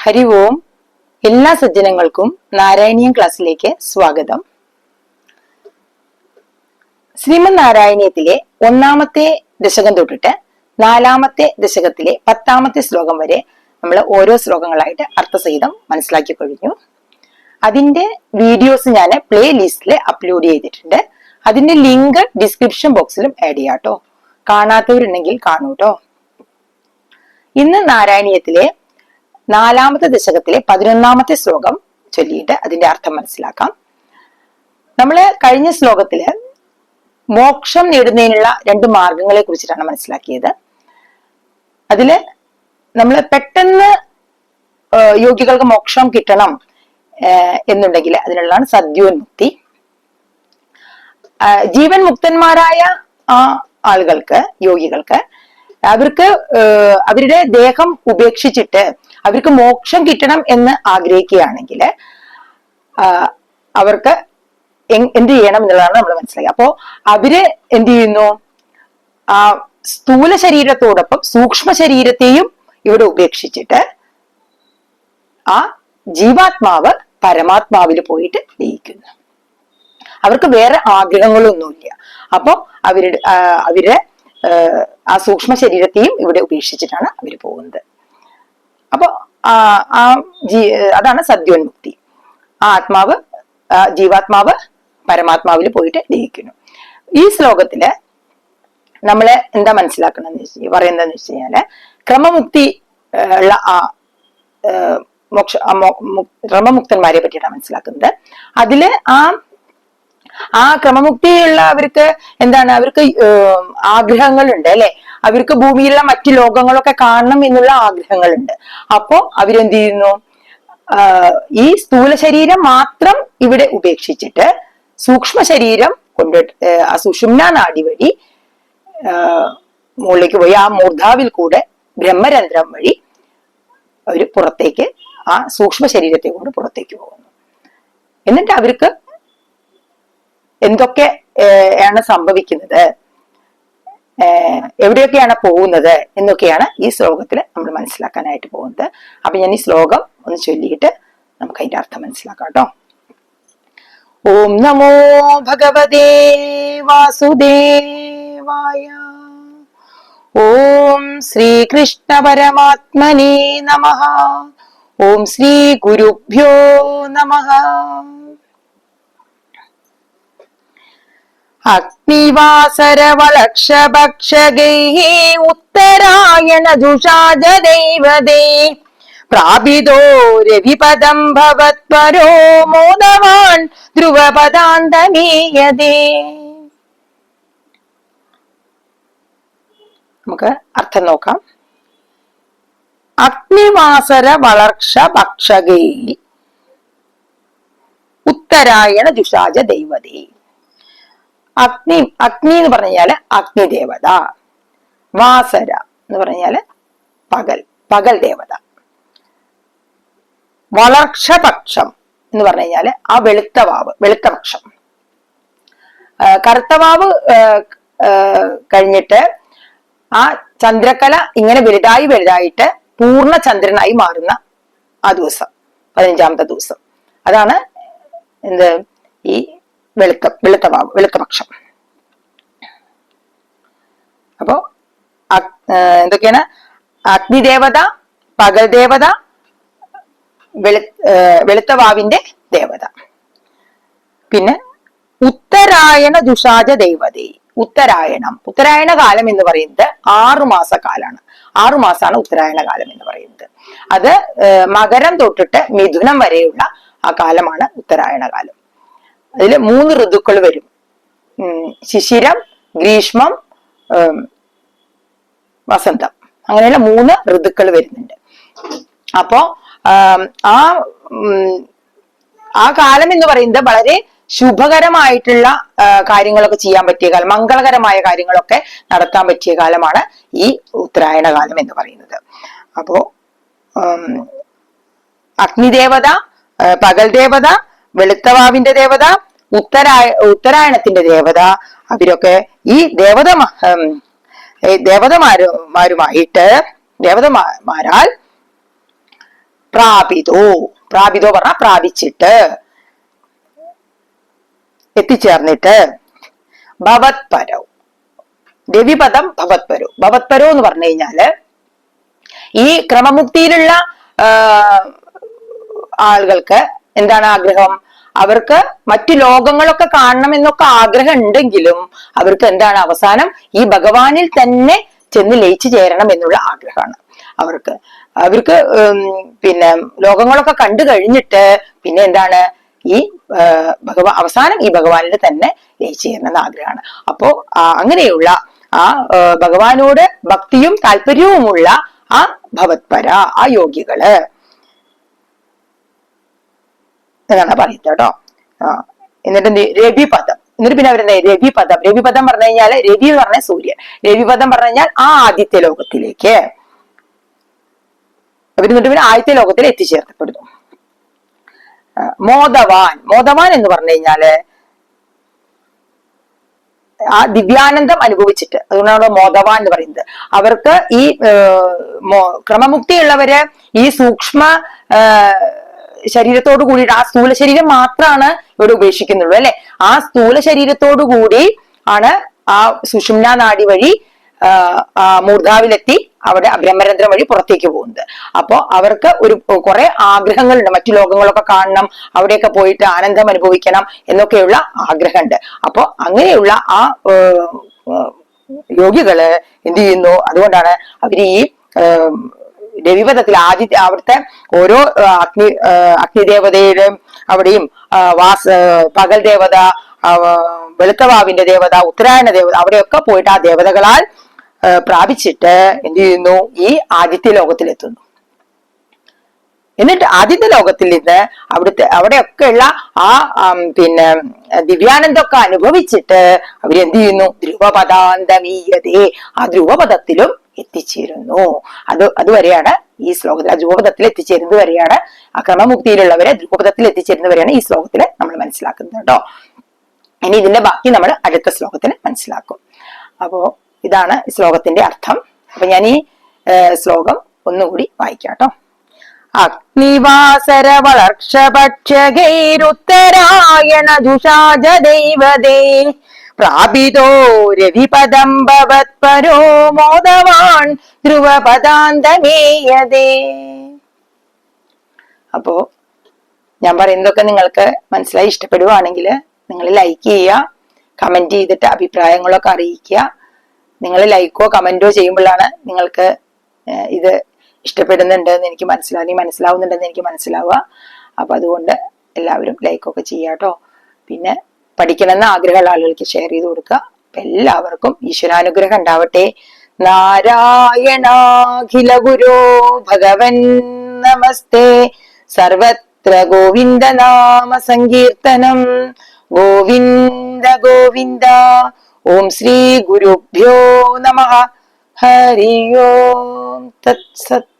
ഹരി ഓം. എല്ലാ സജ്ജനങ്ങൾക്കും നാരായണീയം ക്ലാസ്സിലേക്ക് സ്വാഗതം. ശ്രീമദ് നാരായണീയത്തിലെ 1-ാമത്തെ ദശകം തൊട്ടിട്ട് 4-ാമത്തെ ദശകത്തിലെ 10-ാമത്തെ ശ്ലോകം വരെ നമ്മൾ ഓരോ ശ്ലോകങ്ങളായിട്ട് അർത്ഥസഹിതം മനസ്സിലാക്കി കഴിഞ്ഞു. അതിന്റെ വീഡിയോസ് ഞാൻ പ്ലേ ലിസ്റ്റിൽ അപ്ലോഡ് ചെയ്തിട്ടുണ്ട്. അതിന്റെ ലിങ്ക് ഡിസ്ക്രിപ്ഷൻ ബോക്സിലും ആഡ് ചെയ്യാട്ടോ. കാണാത്തവരുണ്ടെങ്കിൽ കാണൂട്ടോ. ഇന്ന് നാരായണീയത്തിലെ 4-ാമത്തെ ദശകത്തിലെ 11-ാമത്തെ ശ്ലോകം ചൊല്ലിയിട്ട് അതിന്റെ അർത്ഥം മനസ്സിലാക്കാം. നമ്മള് കഴിഞ്ഞ ശ്ലോകത്തില് മോക്ഷം നേടുന്നതിനുള്ള 2 മാർഗങ്ങളെ കുറിച്ചിട്ടാണ് മനസ്സിലാക്കിയത്. അതില് നമ്മൾ പെട്ടെന്ന് യോഗികൾക്ക് മോക്ഷം കിട്ടണം എന്നുണ്ടെങ്കിൽ അതിനുള്ളതാണ് സദ്യോന്മുക്തി. ജീവൻ മുക്തന്മാരായ ആ ആളുകൾക്ക്, യോഗികൾക്ക്, അവർക്ക് അവരുടെ ദേഹം ഉപേക്ഷിച്ചിട്ട് അവർക്ക് മോക്ഷം കിട്ടണം എന്ന് ആഗ്രഹിക്കുകയാണെങ്കിൽ അവർക്ക് എന്ത് ചെയ്യണം എന്നുള്ളതാണ് നമ്മൾ മനസ്സിലാക്കുക. അപ്പോ അവര് എന്ത് ചെയ്യുന്നു? ആ സ്ഥൂല ശരീരത്തോടൊപ്പം സൂക്ഷ്മ ശരീരത്തെയും ഇവിടെ ഉപേക്ഷിച്ചിട്ട് ആ ജീവാത്മാവ് പരമാത്മാവിൽ പോയിട്ട് ലയിക്കുന്നു. അവർക്ക് വേറെ ആഗ്രഹങ്ങളൊന്നുമില്ല. അപ്പൊ അവരുടെ ആ സൂക്ഷ്മ ശരീരത്തെയും ഇവിടെ ഉപേക്ഷിച്ചിട്ടാണ് അവർ പോകുന്നത്. അപ്പൊ അതാണ് സദ്യോന്മുക്തി. ആ ആത്മാവ്, ജീവാത്മാവ് പരമാത്മാവിൽ പോയിട്ട് ലയിക്കുന്നു. ഈ ശ്ലോകത്തില് നമ്മള് എന്താ മനസ്സിലാക്കണമെന്ന് പറയുന്നതെന്ന് വെച്ച് കഴിഞ്ഞാല് ക്രമമുക്തി ഉള്ള ക്രമമുക്തന്മാരെ പറ്റിയിട്ടാണ് മനസ്സിലാക്കുന്നത്. അതില് ആ ക്രമമുക്തിയുള്ളവർക്ക് എന്താണ്? അവർക്ക് ആഗ്രഹങ്ങളുണ്ട് അല്ലെ? അവർക്ക് ഭൂമിയിലുള്ള മറ്റു ലോകങ്ങളൊക്കെ കാണണം എന്നുള്ള ആഗ്രഹങ്ങളുണ്ട്. അപ്പോ അവരെന്ത് ചെയ്യുന്നു? ഈ സ്ഥൂല ശരീരം മാത്രം ഇവിടെ ഉപേക്ഷിച്ചിട്ട് സൂക്ഷ്മ ശരീരം കൊണ്ട് ആ സുഷുമ്നാ നാഡി വഴി മുകളിലേക്ക് പോയി ആ മൂർധാവിൽ കൂടെ ബ്രഹ്മരന്ധ്രം വഴി അവര് പുറത്തേക്ക്, ആ സൂക്ഷ്മ ശരീരത്തെ കൊണ്ട് പുറത്തേക്ക് പോകുന്നു. എന്നിട്ട് അവർക്ക് എന്തൊക്കെ ആണ് സംഭവിക്കുന്നത്, എവിടെയൊക്കെയാണ് പോകുന്നത് എന്നൊക്കെയാണ് ഈ ശ്ലോകത്തിൽ നമ്മൾ മനസ്സിലാക്കാനായിട്ട് പോകുന്നത്. അപ്പൊ ഞാൻ ഈ ശ്ലോകം ഒന്ന് ചൊല്ലിയിട്ട് നമുക്ക് അതിന്റെ അർത്ഥം മനസ്സിലാക്കാം കേട്ടോ. ഓം നമോ ഭഗവതേ വാസുദേവായ. ഓം ശ്രീകൃഷ്ണ പരമാത്മനേ നമഃ. ഓം ശ്രീ ഗുരുഭ്യോ നമഃ. അഗ്നിവാസരവളക്ഷഭക്ഷഗൈഃ ഉത്തരായണ ദുഷാജ ദൈവതേ പ്രാപിതോ രവിപദം ഭവത്പരോ മോദവാൻ ധ്രുവപദാന്തമീയതേ. നമുക്ക് അർത്ഥം നോക്കാം. അഗ്നിവാസര വളർക്ഷ ഭക്ഷഗൈഃ ഉത്തരായണ ദുഷാജ ദൈവതേ. അഗ്നി എന്ന് പറഞ്ഞാല് അഗ്നിദേവത. വാസര എന്ന് പറഞ്ഞാല് പകൽ ദേവത. വളർക്ഷപക്ഷം എന്ന് പറഞ്ഞു കഴിഞ്ഞാല് ആ വെളുത്തപക്ഷം. കറുത്തവാവ് കഴിഞ്ഞിട്ട് ആ ചന്ദ്രക്കല ഇങ്ങനെ വലുതായിട്ട് പൂർണ്ണ ചന്ദ്രനായി മാറുന്ന ആ ദിവസം, 15-ാമത്തെ ദിവസം, അതാണ് എന്ത്? ഈ വെളുത്തപക്ഷം. അപ്പോ എന്തൊക്കെയാണ്? അഗ്നിദേവത, പകൽ ദേവത, വെളുത്തവാവിന്റെ ദേവത. പിന്നെ ഉത്തരായണ ദുഷാജ ദൈവതേ. ഉത്തരായണ കാലം എന്ന് പറയുന്നത് 6 മാസക്കാലാണ്. 6 മാസമാണ് ഉത്തരായണ കാലം എന്ന് പറയുന്നത്. അത് മകരം തൊട്ടിട്ട് മിഥുനം വരെയുള്ള ആ കാലമാണ് ഉത്തരായണ കാലം. അതില് 3 ഋതുക്കൾ വരും. ശിശിരം, ഗ്രീഷ്മം, വസന്തം, അങ്ങനെയുള്ള 3 ഋതുക്കൾ വരുന്നുണ്ട്. അപ്പോ ആ കാലം എന്ന് പറയുന്നത് വളരെ ശുഭകരമായിട്ടുള്ള കാര്യങ്ങളൊക്കെ ചെയ്യാൻ പറ്റിയ കാലം, മംഗളകരമായ കാര്യങ്ങളൊക്കെ നടത്താൻ പറ്റിയ കാലമാണ് ഈ ഉത്തരായണ കാലം എന്ന് പറയുന്നത്. അപ്പോ അഗ്നിദേവത, പകൽ ദേവത, വെളുത്തവാവിന്റെ ദേവത, ഉത്തരായണത്തിന്റെ ദേവത, അവരൊക്കെ ഈ ദേവതമാരാൽ പ്രാപിതോ, പ്രാപിതോ പറഞ്ഞ പ്രാപിച്ചിട്ട്, എത്തിച്ചേർന്നിട്ട്, ഭവത്പരോ, രവിപദം ഭവത്പരോ. ഭവത്പരോ എന്ന് പറഞ്ഞു കഴിഞ്ഞാല് ഈ ക്രമമുക്തിയിലുള്ള ആളുകൾക്ക് എന്താണ് ആഗ്രഹം? അവർക്ക് മറ്റു ലോകങ്ങളൊക്കെ കാണണം എന്നൊക്കെ ആഗ്രഹം ഉണ്ടെങ്കിലും അവർക്ക് എന്താണ് അവസാനം ഈ ഭഗവാനിൽ തന്നെ ചെന്ന് ലയിച്ചു ചേരണം എന്നുള്ള ആഗ്രഹമാണ് അവർക്ക്. അവർക്ക് പിന്നെ ലോകങ്ങളൊക്കെ കണ്ടു കഴിഞ്ഞിട്ട് പിന്നെ എന്താണ് ഈ അവസാനം ഈ ഭഗവാനിൽ തന്നെ ലയിച്ചു ചേരണം എന്ന ആഗ്രഹമാണ്. അപ്പോ അങ്ങനെയുള്ള ആ ഭഗവാനോട് ഭക്തിയും താല്പര്യവുമുള്ള ആ ഭവത്പര, ആ യോഗികള് എന്നാണ് പറയുന്നത് കേട്ടോ. എന്നിട്ട് രവിപദം, എന്നിട്ട് പിന്നെ അവരെന്താ രവിപദം. രവിപദം പറഞ്ഞു കഴിഞ്ഞാല് രവി എന്ന് പറഞ്ഞ സൂര്യൻ, രവിപദം പറഞ്ഞു കഴിഞ്ഞാൽ ആ ആദിത്യ ലോകത്തിലേക്ക് അവരെന്നിട്ട് പിന്നെ ആദിത്യ ലോകത്തിൽ എത്തിച്ചേർക്കപ്പെടുന്നു. മോദവാൻ, മോദവാൻ എന്ന് പറഞ്ഞു കഴിഞ്ഞാല് ആ ദിവ്യാനന്ദം അനുഭവിച്ചിട്ട്, അതുകൊണ്ടാണ് മോദവാൻ എന്ന് പറയുന്നത്. അവർക്ക് ഈ ക്രമമുക്തിയുള്ളവര് ഈ സൂക്ഷ്മ ശരീരത്തോടു കൂടിയിട്ട്, ആ സ്ഥൂല ശരീരം മാത്രമാണ് ഇവിടെ ഉപേക്ഷിക്കുന്നുള്ളൂ അല്ലെ. ആ സ്ഥൂല ശരീരത്തോടു കൂടി ആണ് ആ സുഷുമ്ന നാഡി വഴി മൂർധാവിലെത്തി അവിടെ ബ്രഹ്മരന്ധ്രം വഴി പുറത്തേക്ക് പോകുന്നത്. അപ്പോ അവർക്ക് ഒരു കുറെ ആഗ്രഹങ്ങളുണ്ട്, മറ്റു ലോകങ്ങളൊക്കെ കാണണം, അവിടെയൊക്കെ പോയിട്ട് ആനന്ദം അനുഭവിക്കണം എന്നൊക്കെയുള്ള ആഗ്രഹമുണ്ട്. അപ്പോ അങ്ങനെയുള്ള ആ യോഗികള് എന്ത് ചെയ്യുന്നു? അതുകൊണ്ടാണ് അവര് ഈ രവിപദത്തിൽ അവിടുത്തെ ഓരോ അഗ്നിദേവതയുടെയും അവിടെയും പകൽ ദേവത, വെളുത്തവാവിന്റെ ദേവത, ഉത്തരായണ ദേവത, അവിടെയൊക്കെ പോയിട്ട് ആ ദേവതകളാൽ പ്രാപിച്ചിട്ട് എന്ത് ചെയ്യുന്നു? ഈ ആദിത്യ ലോകത്തിലെത്തുന്നു. എന്നിട്ട് ആദിത്യ ലോകത്തിൽ നിന്ന് അവിടെയൊക്കെയുള്ള ആ പിന്നെ ദിവ്യാനന്ദമൊക്കെ അനുഭവിച്ചിട്ട് അവരെന്ത് ചെയ്യുന്നു? ധ്രുവപദാന്തമീയതേ, ആ ധ്രുവപദത്തിലും എത്തിച്ചേരുന്നു. അതുവരെയാണ് ഈ ശ്ലോകത്തിൽ, ആ ധ്രുവപദത്തിൽ എത്തിച്ചേരുന്നത് വരെയാണ്, ആ ക്രമമുക്തിയിലുള്ളവരെ ധ്രുവപദത്തിൽ എത്തിച്ചേരുന്നത് വരെയാണ് ഈ ശ്ലോകത്തിൽ നമ്മൾ മനസ്സിലാക്കുന്നത് കേട്ടോ. ഇനി ഇതിന്റെ ബാക്കി നമ്മൾ അടുത്ത ശ്ലോകത്തിൽ മനസ്സിലാക്കും. അപ്പോ ഇതാണ് ശ്ലോകത്തിന്റെ അർത്ഥം. അപ്പൊ ഞാൻ ഈ ശ്ലോകം ഒന്നുകൂടി വായിക്കാം കേട്ടോ. അഗ്നിവാസര വളർക്ഷപക്ഷഗൈരുത്തരായണ ജുഷാജ ദൈവദേ പ്രാപിതോ രവിപദം ഭവത്പരോ മോദവാൻ ധ്രുവപദാന്തമേയതേ. അപ്പോ ഞാൻ പറയുന്നതൊക്കെ നിങ്ങൾക്ക് മനസ്സിലായി ഇഷ്ടപ്പെടുവാണെങ്കിൽ നിങ്ങൾ ലൈക്ക് ചെയ്യുക, കമന്റ് ചെയ്തിട്ട് അഭിപ്രായങ്ങളൊക്കെ അറിയിക്കുക. നിങ്ങൾ ലൈക്കോ കമന്റോ ചെയ്യുമ്പോഴാണ് നിങ്ങൾക്ക് ഇത് ഇഷ്ടപ്പെടുന്നുണ്ടെന്ന് എനിക്ക് മനസ്സിലാവുന്നുണ്ടെന്ന് എനിക്ക് മനസ്സിലാവുക. അപ്പൊ അതുകൊണ്ട് എല്ലാവരും ലൈക്കൊക്കെ ചെയ്യാട്ടോ. പിന്നെ പഠിക്കണമെന്ന് ആഗ്രഹമുള്ള ആളുകൾക്ക് ഷെയർ ചെയ്ത് കൊടുക്കുക. അപ്പൊ എല്ലാവർക്കും ഈശ്വരാനുഗ്രഹം ഉണ്ടാവട്ടെ. നാരായണാഖില ഗുരോ ഭഗവൻ നമസ്തേ. സർവത്ര ഗോവിന്ദ നാമ സങ്കീർത്തനം. ഗോവിന്ദ ഗോവിന്ദ. ഓം ശ്രീ ഗുരുഭ്യോ നമഃ. ഹരി ഓം തത്സത്.